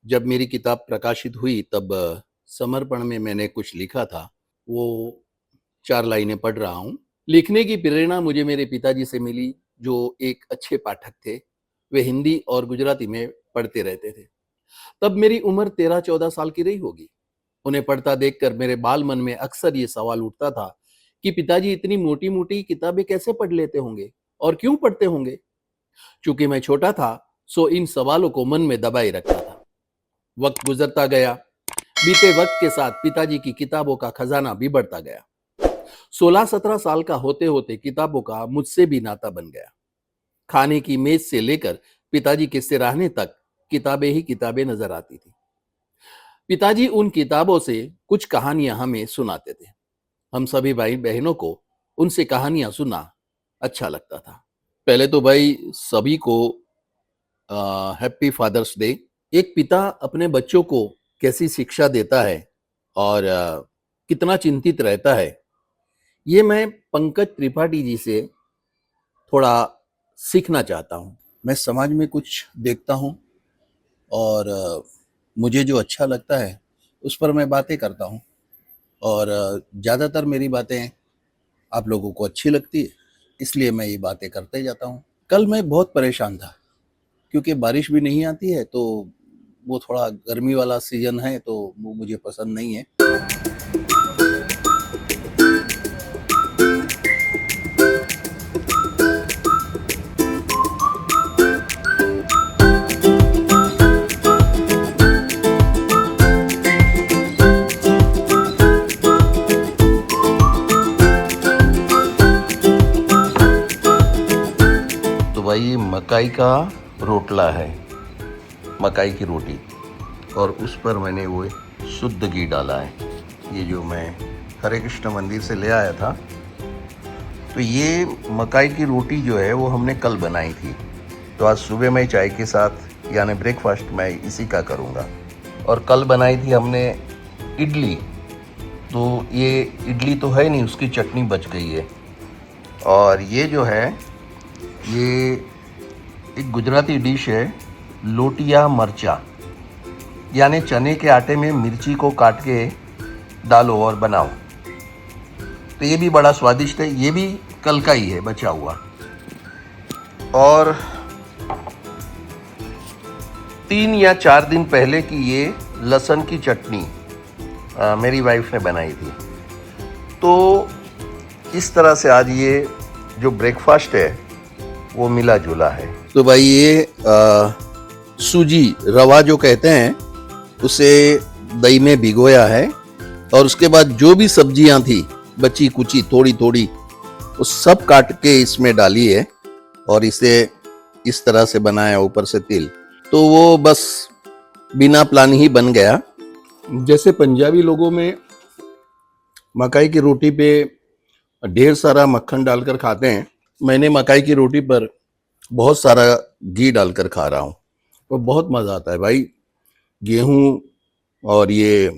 जब मेरी किताब प्रकाशित हुई तब समर्पण में मैंने कुछ लिखा था, वो 4 लाइनें पढ़ रहा हूँ। लिखने की प्रेरणा मुझे मेरे पिताजी से मिली, जो एक अच्छे पाठक थे। वे हिंदी और गुजराती में पढ़ते रहते थे। तब मेरी उम्र 13-14 साल की रही होगी। उन्हें पढ़ता देखकर मेरे बाल मन में अक्सर ये सवाल उठता था कि पिताजी इतनी मोटी-मोटी किताबें कैसे पढ़ लेते होंगे और क्यों पढ़ते होंगे? चूँकि मैं छोटा था, सो इन सवालों को मन में दबाए रखता था। वक्त गुजरता गया। बीते वक्त के साथ पिताजी की किताबों का खजाना भी बढ़ता गया। 16-17 साल का होते होते किताबों का मुझसे भी नाता बन गया। खाने की मेज से लेकर पिताजी के सिरहाने तक किताबें ही किताबें नजर आती थी। पिताजी उन किताबों से कुछ कहानियां हमें सुनाते थे। हम सभी भाई बहनों को उनसे कहानियां सुना अच्छा लगता था। पहले तो भाई सभी को हैप्पी फादर्स डे। एक पिता अपने बच्चों को कैसी शिक्षा देता है और कितना चिंतित रहता है, ये मैं पंकज त्रिपाठी जी से थोड़ा सीखना चाहता हूँ। मैं समाज में कुछ देखता हूँ और मुझे जो अच्छा लगता है उस पर मैं बातें करता हूँ और ज़्यादातर मेरी बातें आप लोगों को अच्छी लगती है, इसलिए मैं ये बातें करते जाता हूँ। कल मैं बहुत परेशान था क्योंकि बारिश भी नहीं आती है, तो वो थोड़ा गर्मी वाला सीजन है, तो वो मुझे पसंद नहीं है। तो भाई ये मकाई का रोटला है, मकाई की रोटी, और उस पर मैंने वो शुद्ध घी डाला है। ये जो मैं हरे कृष्ण मंदिर से ले आया था, तो ये मकाई की रोटी जो है वो हमने कल बनाई थी। तो आज सुबह मैं चाय के साथ यानी ब्रेकफास्ट मैं इसी का करूँगा। और कल बनाई थी हमने इडली, तो ये इडली तो है नहीं, उसकी चटनी बच गई है। और ये जो है ये एक गुजराती डिश है, लोटिया मरचा, यानी चने के आटे में मिर्ची को काट के डालो और बनाओ। तो ये भी बड़ा स्वादिष्ट है, ये भी कल का ही है बचा हुआ। और 3 या 4 दिन पहले की ये लहसुन की चटनी मेरी वाइफ ने बनाई थी। तो इस तरह से आज ये जो ब्रेकफास्ट है वो मिला जुला है। तो भाई ये सूजी रवा जो कहते हैं उसे दही में भिगोया है, और उसके बाद जो भी सब्जियां थी बची कुची थोड़ी थोड़ी, वो सब काट के इसमें डाली है और इसे इस तरह से बनाया, ऊपर से तिल। तो वो बस बिना प्लान ही बन गया। जैसे पंजाबी लोगों में मकाई की रोटी पे ढेर सारा मक्खन डालकर खाते हैं, मैंने मकाई की रोटी पर बहुत सारा घी डालकर खा रहा हूँ। तो बहुत मज़ा आता है भाई। गेहूं और ये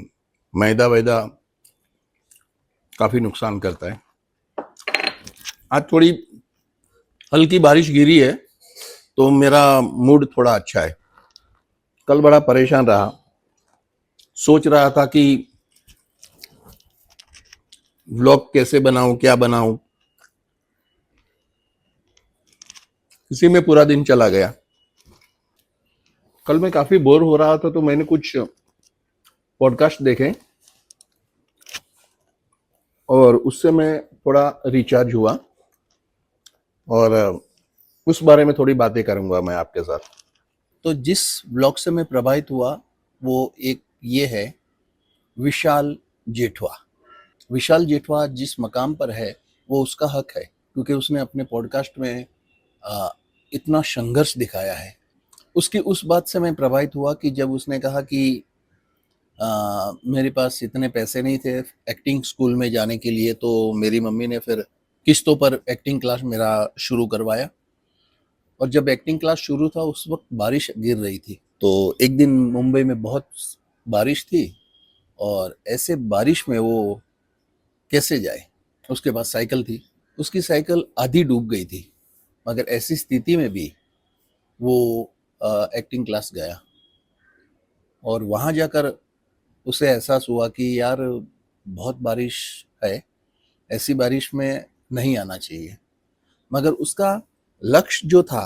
मैदा वैदा काफ़ी नुकसान करता है। आज थोड़ी हल्की बारिश गिरी है तो मेरा मूड थोड़ा अच्छा है। कल बड़ा परेशान रहा, सोच रहा था कि व्लॉग कैसे बनाऊं, क्या बनाऊं, इसी में पूरा दिन चला गया। कल मैं काफ़ी बोर हो रहा था तो मैंने कुछ पॉडकास्ट देखे और उससे मैं थोड़ा रिचार्ज हुआ, और उस बारे में थोड़ी बातें करूंगा मैं आपके साथ। तो जिस ब्लॉग से मैं प्रभावित हुआ वो एक ये है, विशाल जेठवा। विशाल जेठवा जिस मकाम पर है वो उसका हक है, क्योंकि उसने अपने पॉडकास्ट में आ, इतना संघर्ष दिखाया है। उसकी उस बात से मैं प्रभावित हुआ कि जब उसने कहा कि मेरे पास इतने पैसे नहीं थे एक्टिंग स्कूल में जाने के लिए, तो मेरी मम्मी ने फिर किस्तों पर एक्टिंग क्लास मेरा शुरू करवाया। और जब एक्टिंग क्लास शुरू था उस वक्त बारिश गिर रही थी। तो एक दिन मुंबई में बहुत बारिश थी और ऐसे बारिश में वो कैसे जाए। उसके पास साइकिल थी, उसकी साइकिल आधी डूब गई थी, मगर ऐसी स्थिति में भी वो एक्टिंग क्लास गया। और वहाँ जाकर उसे एहसास हुआ कि यार बहुत बारिश है, ऐसी बारिश में नहीं आना चाहिए। मगर उसका लक्ष्य जो था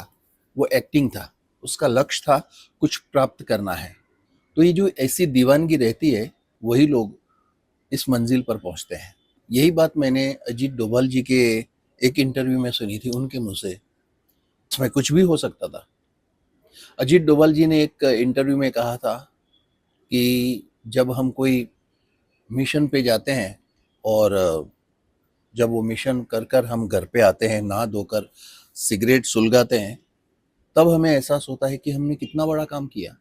वो एक्टिंग था, उसका लक्ष्य था कुछ प्राप्त करना है। तो ये जो ऐसी दीवानगी रहती है वही लोग इस मंजिल पर पहुंचते हैं। यही बात मैंने अजीत डोभाल जी के एक इंटरव्यू में सुनी थी उनके मुंह से। इसमें कुछ भी हो सकता था। अजीत डोभाल जी ने एक इंटरव्यू में कहा था कि जब हम कोई मिशन पे जाते हैं और जब वो मिशन कर कर हम घर पे आते हैं, नहा धोकर सिगरेट सुलगाते हैं, तब हमें एहसास होता है कि हमने कितना बड़ा काम किया।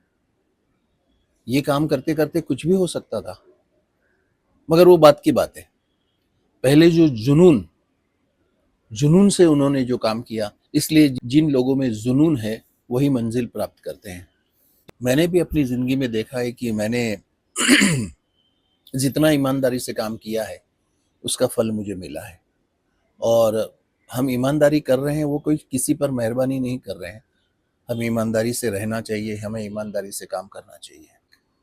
ये काम करते करते कुछ भी हो सकता था। मगर वो बात की बात है, पहले जो जुनून जुनून से उन्होंने जो काम किया, इसलिए जिन लोगों में जुनून है वही मंजिल प्राप्त करते हैं। मैंने भी अपनी जिंदगी में देखा है कि मैंने जितना ईमानदारी से काम किया है उसका फल मुझे मिला है। और हम ईमानदारी कर रहे हैं, वो कोई किसी पर मेहरबानी नहीं कर रहे हैं। हमें ईमानदारी से रहना चाहिए, हमें ईमानदारी से काम करना चाहिए।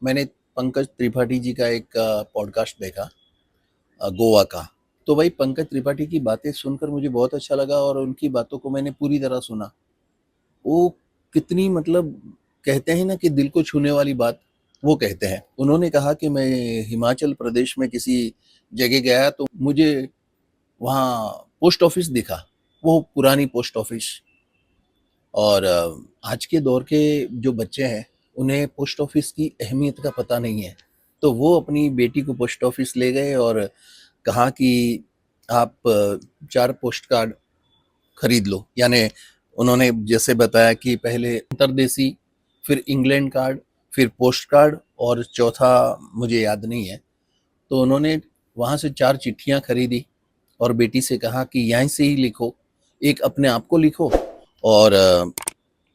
मैंने पंकज त्रिपाठी जी का एक पॉडकास्ट देखा गोवा का। तो भाई पंकज त्रिपाठी की बातें सुनकर मुझे बहुत अच्छा लगा और उनकी बातों को मैंने पूरी तरह सुना। वो कितनी मतलब कहते हैं ना कि दिल को छूने वाली बात वो कहते हैं। उन्होंने कहा कि मैं हिमाचल प्रदेश में किसी जगह गया तो मुझे वहाँ पोस्ट ऑफिस दिखा, वो पुरानी पोस्ट ऑफिस। और आज के दौर के जो बच्चे हैं उन्हें पोस्ट ऑफिस की अहमियत का पता नहीं है। तो वो अपनी बेटी को पोस्ट ऑफिस ले गए और कहा कि आप 4 पोस्ट कार्ड खरीद लो। यानी उन्होंने जैसे बताया कि पहले अंतरदेशी, फिर इंग्लैंड कार्ड, फिर पोस्ट कार्ड और चौथा मुझे याद नहीं है। तो उन्होंने वहाँ से 4 चिट्ठियाँ खरीदी और बेटी से कहा कि यहीं से ही लिखो, एक अपने आप को लिखो और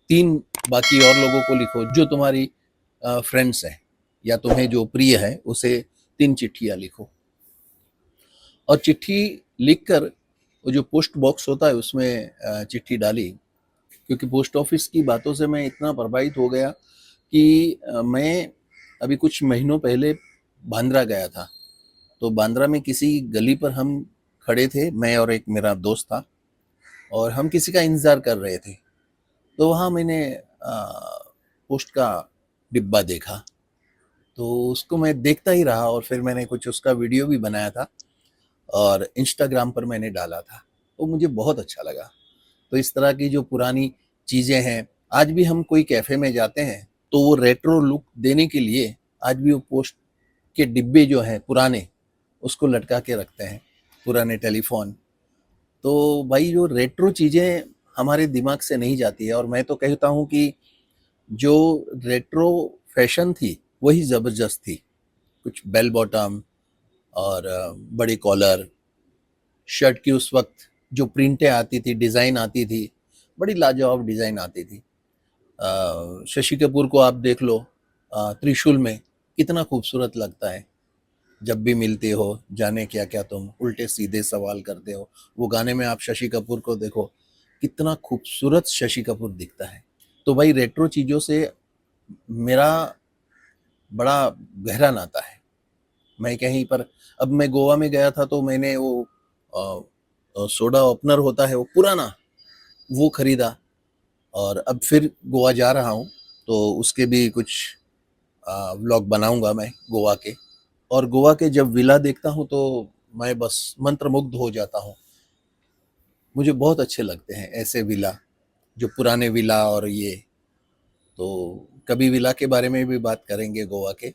3 बाकी और लोगों को लिखो जो तुम्हारी फ्रेंड्स हैं या तुम्हें जो प्रिय है, उसे 3 चिट्ठियाँ लिखो। और चिट्ठी लिखकर वो जो पोस्ट बॉक्स होता है उसमें चिट्ठी डाली। क्योंकि पोस्ट ऑफिस की बातों से मैं इतना प्रभावित हो गया कि मैं अभी कुछ महीनों पहले बांद्रा गया था। तो बांद्रा में किसी गली पर हम खड़े थे, मैं और एक मेरा दोस्त था और हम किसी का इंतज़ार कर रहे थे। तो वहाँ मैंने पोस्ट का डिब्बा देखा, तो उसको मैं देखता ही रहा और फिर मैंने कुछ उसका वीडियो भी बनाया था और इंस्टाग्राम पर मैंने डाला था। तो मुझे बहुत अच्छा लगा। तो इस तरह की जो पुरानी चीज़ें हैं, आज भी हम कोई कैफ़े में जाते हैं तो वो रेट्रो लुक देने के लिए आज भी वो पोस्ट के डिब्बे जो हैं पुराने, उसको लटका के रखते हैं, पुराने टेलीफोन। तो भाई जो रेट्रो चीज़ें हमारे दिमाग से नहीं जाती है। और मैं तो कहता हूँ कि जो रेट्रो फैशन थी वही ज़बरदस्त थी। कुछ बेल बॉटम और बड़े कॉलर, शर्ट की उस वक्त जो प्रिंटें आती थी, डिज़ाइन आती थी, बड़ी लाजवाब डिज़ाइन आती थी। शशि कपूर को आप देख लो, त्रिशूल में कितना खूबसूरत लगता है। जब भी मिलते हो जाने क्या क्या तुम उल्टे सीधे सवाल करते हो, वो गाने में आप शशि कपूर को देखो, कितना खूबसूरत शशि कपूर दिखता है। तो भाई रेट्रो चीज़ों से मेरा बड़ा गहरा नाता है। मैं कहीं पर, अब मैं गोवा में गया था तो मैंने वो सोडा ओपनर होता है वो पुराना, वो खरीदा। और अब फिर गोवा जा रहा हूँ तो उसके भी कुछ व्लॉग बनाऊंगा मैं गोवा के। और गोवा के जब विला देखता हूँ तो मैं बस मंत्रमुग्ध हो जाता हूँ। मुझे बहुत अच्छे लगते हैं ऐसे विला, जो पुराने विला। और ये तो कभी विला के बारे में भी बात करेंगे गोवा के।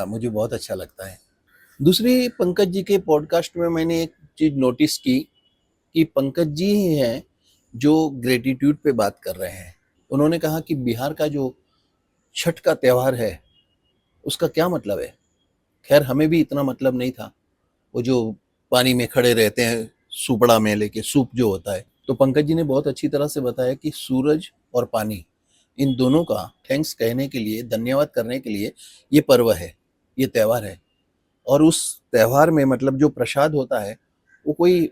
मुझे बहुत अच्छा लगता है। दूसरी, पंकज जी के पॉडकास्ट में मैंने एक चीज़ नोटिस की कि पंकज जी ही हैं जो ग्रेटिट्यूड पे बात कर रहे हैं। उन्होंने कहा कि बिहार का जो छठ का त्यौहार है उसका क्या मतलब है। खैर हमें भी इतना मतलब नहीं था। वो जो पानी में खड़े रहते हैं सुपड़ा में लेके, सूप जो होता है, तो पंकज जी ने बहुत अच्छी तरह से बताया कि सूरज और पानी, इन दोनों का थैंक्स कहने के लिए, धन्यवाद करने के लिए ये पर्व है, ये त्यौहार है। और उस त्यौहार में मतलब जो प्रसाद होता है वो कोई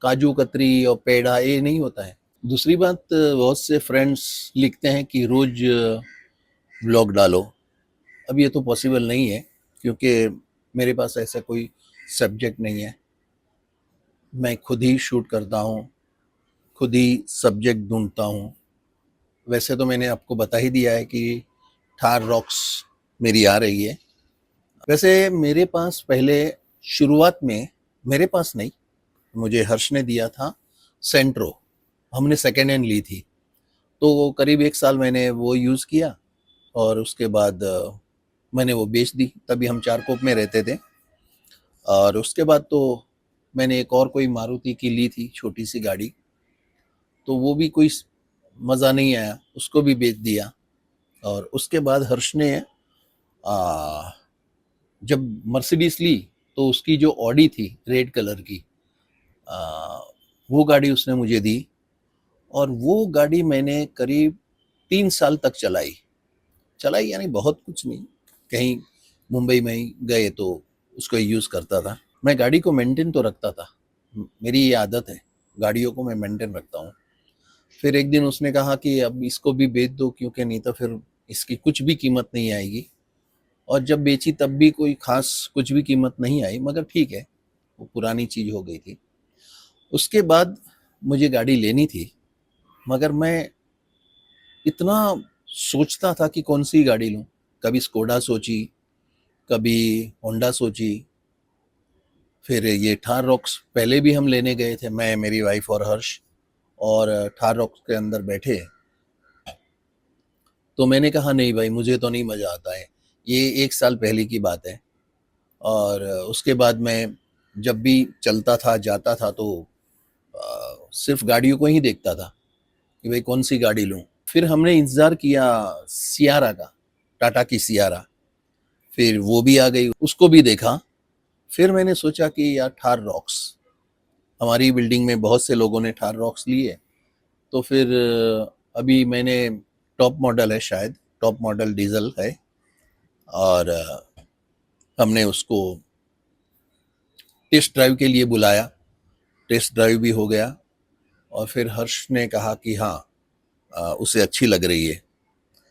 काजू कतरी और पेड़ा ये नहीं होता है। दूसरी बात, बहुत से फ्रेंड्स लिखते हैं कि रोज व्लॉग डालो। अब ये तो पॉसिबल नहीं है क्योंकि मेरे पास ऐसा कोई सब्जेक्ट नहीं है। मैं खुद ही शूट करता हूँ, खुद ही सब्जेक्ट ढूँढता हूँ। वैसे तो मैंने आपको बता ही दिया है कि थार रॉक्स मेरी आ रही है। वैसे मेरे पास पहले शुरुआत में, मेरे पास नहीं, मुझे हर्ष ने दिया था सेंट्रो। हमने सेकेंड हैंड ली थी, तो करीब 1 साल मैंने वो यूज़ किया और उसके बाद मैंने वो बेच दी। तभी हम चारकोप में रहते थे और उसके बाद तो मैंने एक और कोई मारुति की ली थी छोटी सी गाड़ी, तो वो भी कोई मज़ा नहीं आया, उसको भी बेच दिया। और उसके बाद हर्ष ने आ, जब मर्सिडीज ली तो उसकी जो ऑडी थी रेड कलर की, आ, वो गाड़ी उसने मुझे दी और वो गाड़ी मैंने करीब 3 साल तक चलाई। चलाई यानी बहुत कुछ नहीं, कहीं मुंबई में ही गए तो उसको यूज़ करता था। मैं गाड़ी को मेंटेन तो रखता था, मेरी ये आदत है, गाड़ियों को मैं मेंटेन रखता हूँ। फिर एक दिन उसने कहा कि अब इसको भी बेच दो क्योंकि नहीं तो फिर इसकी कुछ भी कीमत नहीं आएगी। और जब बेची तब भी कोई खास कुछ भी कीमत नहीं आई, मगर ठीक है, वो पुरानी चीज़ हो गई थी। उसके बाद मुझे गाड़ी लेनी थी, मगर मैं इतना सोचता था कि कौन सी गाड़ी लूँ। कभी स्कोडा सोची, कभी होंडा सोची, फिर ये थार रॉक्स पहले भी हम लेने गए थे, मैं, मेरी वाइफ और हर्ष, और थार रॉक्स के अंदर बैठे तो मैंने कहा नहीं भाई, मुझे तो नहीं मज़ा आता है। ये 1 साल पहले की बात है। और उसके बाद मैं जब भी चलता था, जाता था, तो सिर्फ गाड़ियों को ही देखता था कि भाई कौन सी गाड़ी लूँ। फिर हमने इंतज़ार किया सियारा का, टाटा की सियारा, फिर वो भी आ गई, उसको भी देखा। फिर मैंने सोचा कि यार थार रॉक्स, हमारी बिल्डिंग में बहुत से लोगों ने थार रॉक्स लिए, तो फिर अभी मैंने, टॉप मॉडल है शायद, टॉप मॉडल डीजल है, और हमने उसको टेस्ट ड्राइव के लिए बुलाया। टेस्ट ड्राइव भी हो गया और फिर हर्ष ने कहा कि हाँ, उसे अच्छी लग रही है।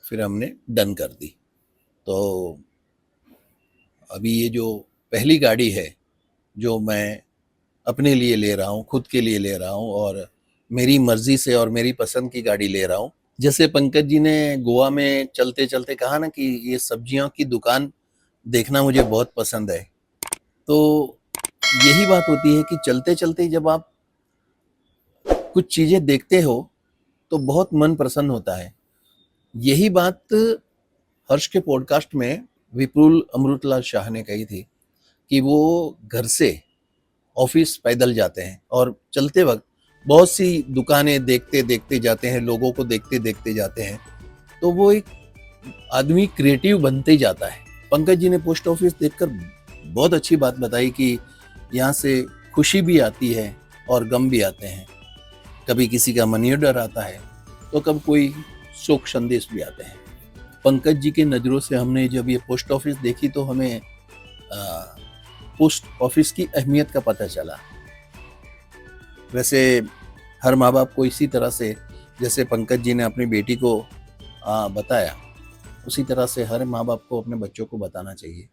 फिर हमने डन कर दी। तो अभी ये जो पहली गाड़ी है जो मैं अपने लिए ले रहा हूँ, खुद के लिए ले रहा हूँ और मेरी मर्जी से और मेरी पसंद की गाड़ी ले रहा हूँ। जैसे पंकज जी ने गोवा में चलते चलते कहा ना कि ये सब्जियों की दुकान देखना मुझे बहुत पसंद है, तो यही बात होती है कि चलते चलते जब आप कुछ चीज़ें देखते हो तो बहुत मन प्रसन्न होता है। यही बात हर्ष के पॉडकास्ट में विपुल अमृतलाल शाह ने कही थी कि वो घर से ऑफिस पैदल जाते हैं और चलते वक्त बहुत सी दुकानें देखते देखते जाते हैं, लोगों को देखते देखते जाते हैं, तो वो एक आदमी क्रिएटिव बनते जाता है। पंकज जी ने पोस्ट ऑफिस देखकर बहुत अच्छी बात बताई कि यहाँ से खुशी भी आती है और गम भी आते हैं। कभी किसी का मनी ऑर्डर आता है तो कभी कोई शोक संदेश भी आते हैं। पंकज जी के नज़रों से हमने जब ये पोस्ट ऑफिस देखी तो हमें पोस्ट ऑफिस की अहमियत का पता चला। वैसे हर माँ बाप को इसी तरह से, जैसे पंकज जी ने अपनी बेटी को बताया, उसी तरह से हर माँ बाप को अपने बच्चों को बताना चाहिए